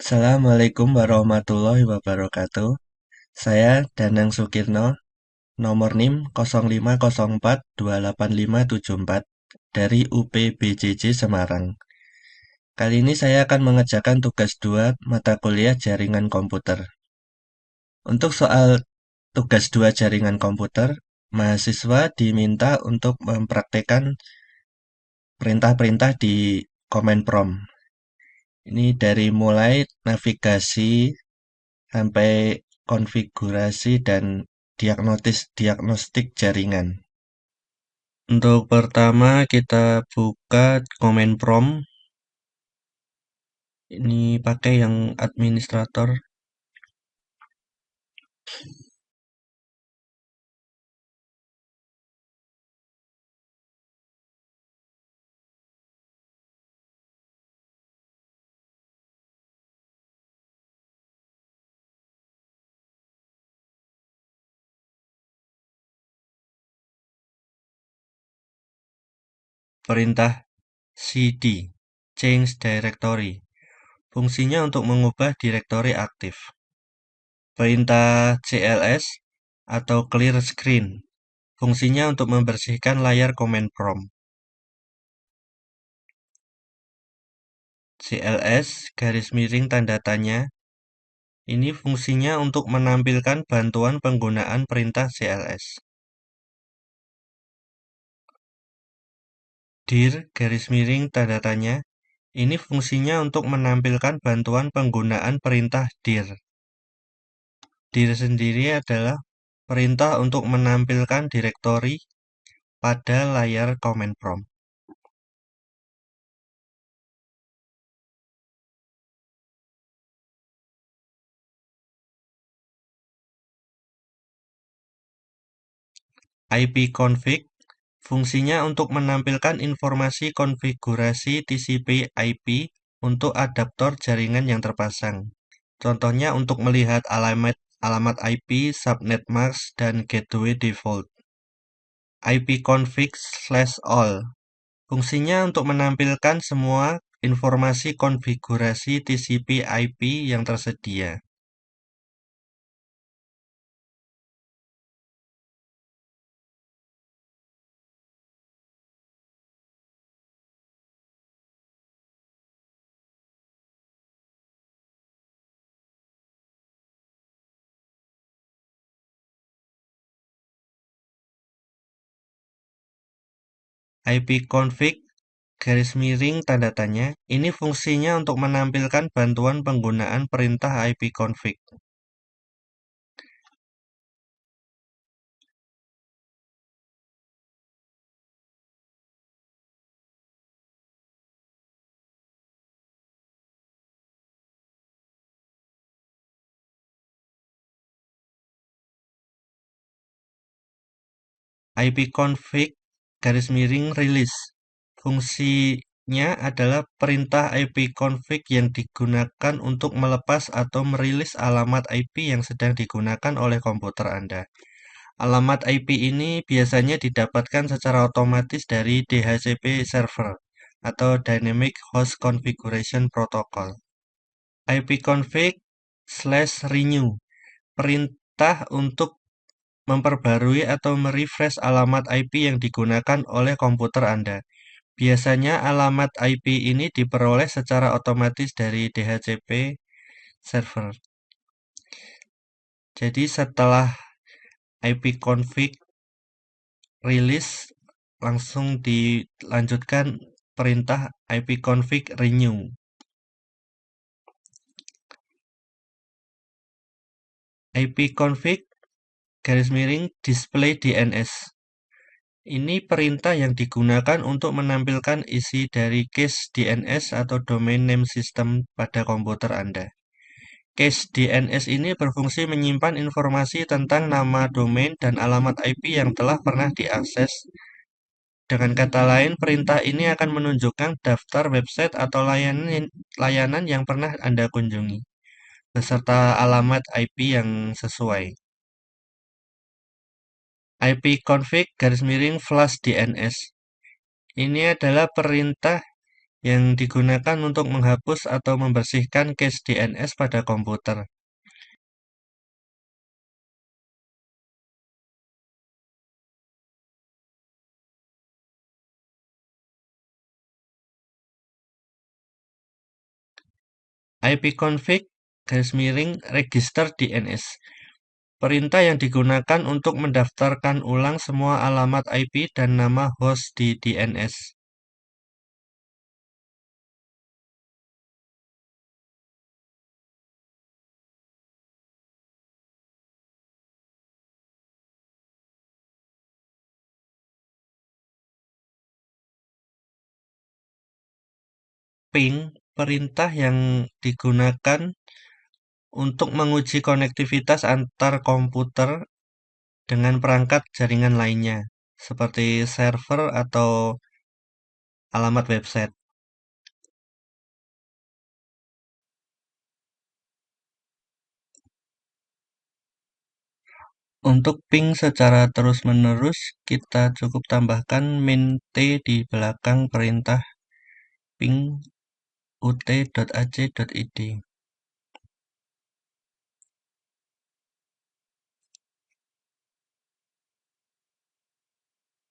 Assalamualaikum warahmatullahi wabarakatuh. Saya Danang Sukirno, nomor NIM 0504285574 dari UPBJJ Semarang. Kali ini saya akan mengerjakan tugas 2 mata kuliah jaringan komputer. Untuk soal tugas 2 jaringan komputer, mahasiswa diminta untuk mempraktekkan perintah-perintah di command prompt. Ini dari mulai navigasi sampai konfigurasi dan diagnostik jaringan. Untuk pertama kita buka command prompt. Ini pakai yang administrator. Perintah cd, change directory. Fungsinya untuk mengubah direktori aktif. Perintah cls atau clear screen. Fungsinya untuk membersihkan layar command prompt. cls garis miring tanda tanya. Ini fungsinya untuk menampilkan bantuan penggunaan perintah cls. Dir garis miring tanda tanya. Ini fungsinya untuk menampilkan bantuan penggunaan perintah dir. Dir sendiri adalah perintah untuk menampilkan direktori pada layar command prompt. ipconfig fungsinya untuk menampilkan informasi konfigurasi TCP IP untuk adaptor jaringan yang terpasang. Contohnya untuk melihat alamat IP, subnet mask, dan gateway default. ipconfig/all fungsinya untuk menampilkan semua informasi konfigurasi TCP IP yang tersedia. ipconfig garis miring tanda tanya. Ini fungsinya untuk menampilkan bantuan penggunaan perintah ipconfig. ipconfig garis miring release. Fungsinya adalah perintah ipconfig yang digunakan untuk melepas atau merilis alamat IP yang sedang digunakan oleh komputer Anda. Alamat IP ini biasanya didapatkan secara otomatis dari DHCP server atau Dynamic Host Configuration Protocol. ipconfig/renew perintah untuk memperbarui atau merefresh alamat IP yang digunakan oleh komputer Anda. Biasanya alamat IP ini diperoleh secara otomatis dari DHCP server. Jadi setelah ipconfig release langsung dilanjutkan perintah ipconfig renew. ipconfig garis miring display DNS. Ini perintah yang digunakan untuk menampilkan isi dari cache DNS atau domain name system pada komputer Anda. Cache DNS ini berfungsi menyimpan informasi tentang nama domain dan alamat IP yang telah pernah diakses. Dengan kata lain, perintah ini akan menunjukkan daftar website atau layanan yang pernah Anda kunjungi, beserta alamat IP yang sesuai. ipconfig garis miring flush DNS. Ini adalah perintah yang digunakan untuk menghapus atau membersihkan cache DNS pada komputer. ipconfig register DNS. Perintah yang digunakan untuk mendaftarkan ulang semua alamat IP dan nama host di DNS. Ping, perintah yang digunakan untuk menguji konektivitas antar komputer dengan perangkat jaringan lainnya, seperti server atau alamat website. Untuk ping secara terus-menerus, kita cukup tambahkan min t di belakang perintah ping ut.ac.id.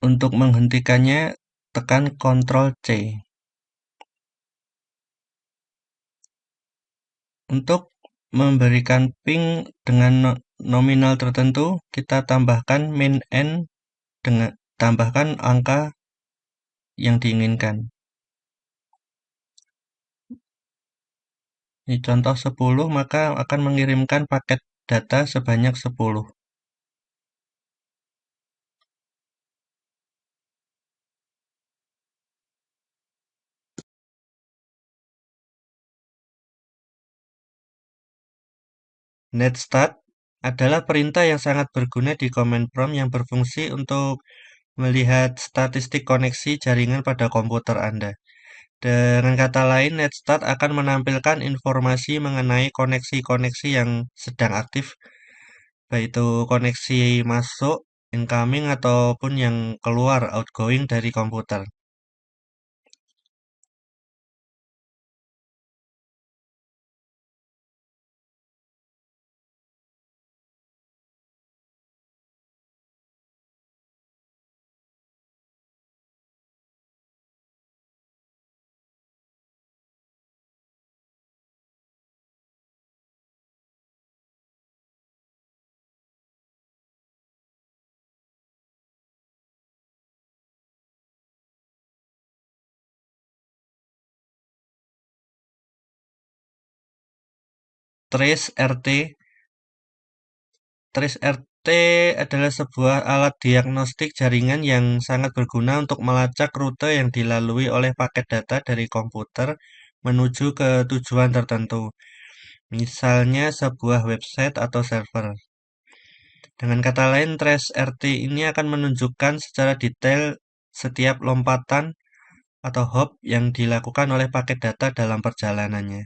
Untuk menghentikannya, tekan Ctrl C. Untuk memberikan ping dengan nominal tertentu, kita tambahkan min n dengan tambahkan angka yang diinginkan. Ini contoh 10, maka akan mengirimkan paket data sebanyak 10. Netstart adalah perintah yang sangat berguna di command prompt yang berfungsi untuk melihat statistik koneksi jaringan pada komputer Anda. Dengan kata lain, Netstart akan menampilkan informasi mengenai koneksi-koneksi yang sedang aktif, baik itu koneksi masuk, incoming, ataupun yang keluar, outgoing dari komputer. Trace RT Trace RT adalah sebuah alat diagnostik jaringan yang sangat berguna untuk melacak rute yang dilalui oleh paket data dari komputer menuju ke tujuan tertentu, misalnya sebuah website atau server. Dengan kata lain, trace RT ini akan menunjukkan secara detail setiap lompatan atau hop yang dilakukan oleh paket data dalam perjalanannya.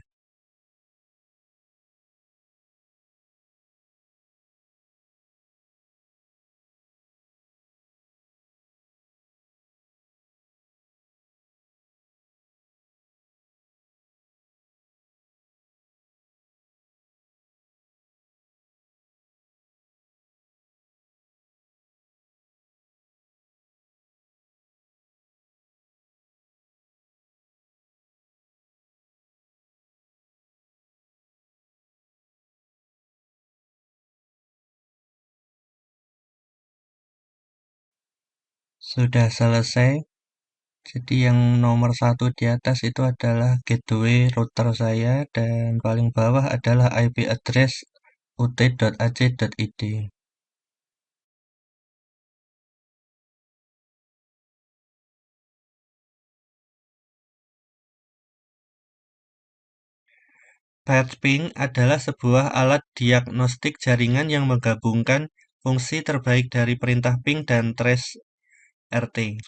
Sudah selesai. Jadi yang nomor satu di atas itu adalah gateway router saya dan paling bawah adalah IP address ut.ac.id. Ping adalah sebuah alat diagnostik jaringan yang menggabungkan fungsi terbaik dari perintah ping dan trace RT.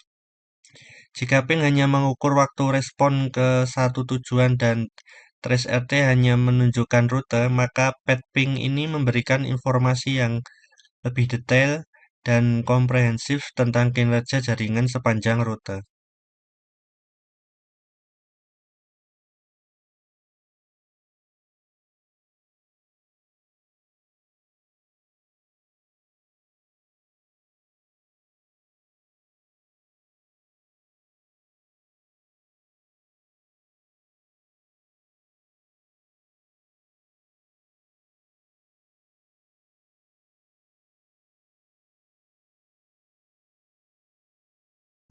Jika ping hanya mengukur waktu respon ke satu tujuan dan trace RT hanya menunjukkan rute, maka ping ini memberikan informasi yang lebih detail dan komprehensif tentang kinerja jaringan sepanjang rute.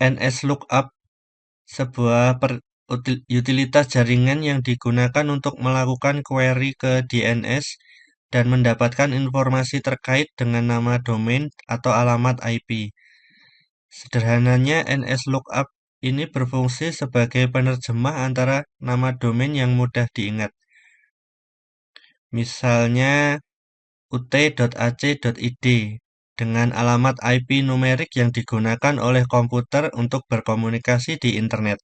NSLookup, sebuah utilitas jaringan yang digunakan untuk melakukan query ke DNS dan mendapatkan informasi terkait dengan nama domain atau alamat IP. Sederhananya, NSLookup ini berfungsi sebagai penerjemah antara nama domain yang mudah diingat, misalnya ut.ac.id, dengan alamat IP numerik yang digunakan oleh komputer untuk berkomunikasi di internet.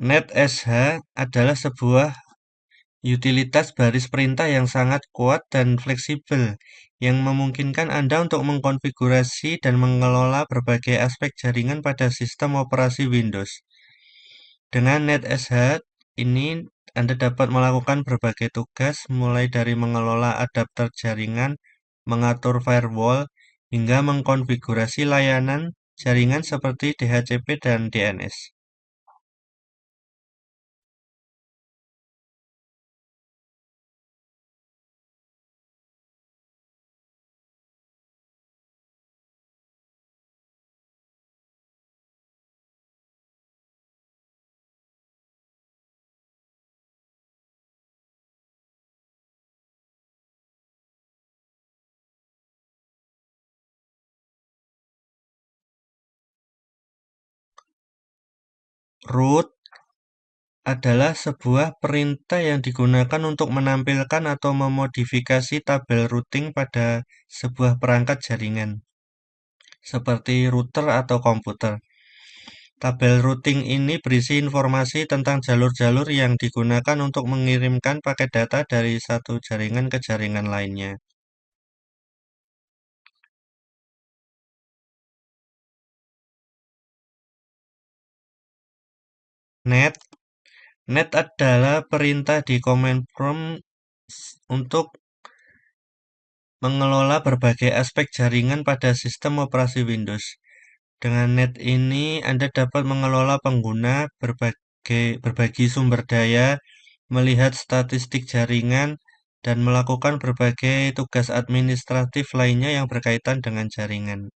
NetSH adalah sebuah utilitas baris perintah yang sangat kuat dan fleksibel, yang memungkinkan Anda untuk mengkonfigurasi dan mengelola berbagai aspek jaringan pada sistem operasi Windows. Dengan NetSH ini, Anda dapat melakukan berbagai tugas, mulai dari mengelola adapter jaringan, mengatur firewall, hingga mengkonfigurasi layanan jaringan seperti DHCP dan DNS. Root adalah sebuah perintah yang digunakan untuk menampilkan atau memodifikasi tabel routing pada sebuah perangkat jaringan, seperti router atau komputer. Tabel routing ini berisi informasi tentang jalur-jalur yang digunakan untuk mengirimkan paket data dari satu jaringan ke jaringan lainnya. Net Net adalah perintah di command prompt untuk mengelola berbagai aspek jaringan pada sistem operasi Windows. Dengan Net ini, Anda dapat mengelola pengguna, berbagi sumber daya, melihat statistik jaringan, dan melakukan berbagai tugas administratif lainnya yang berkaitan dengan jaringan.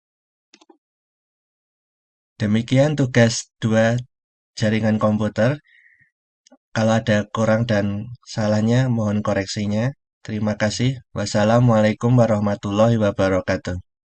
Demikian tugas 2 jaringan komputer. Kalau ada kurang dan salahnya, mohon koreksinya. Terima kasih. Wassalamualaikum warahmatullahi wabarakatuh.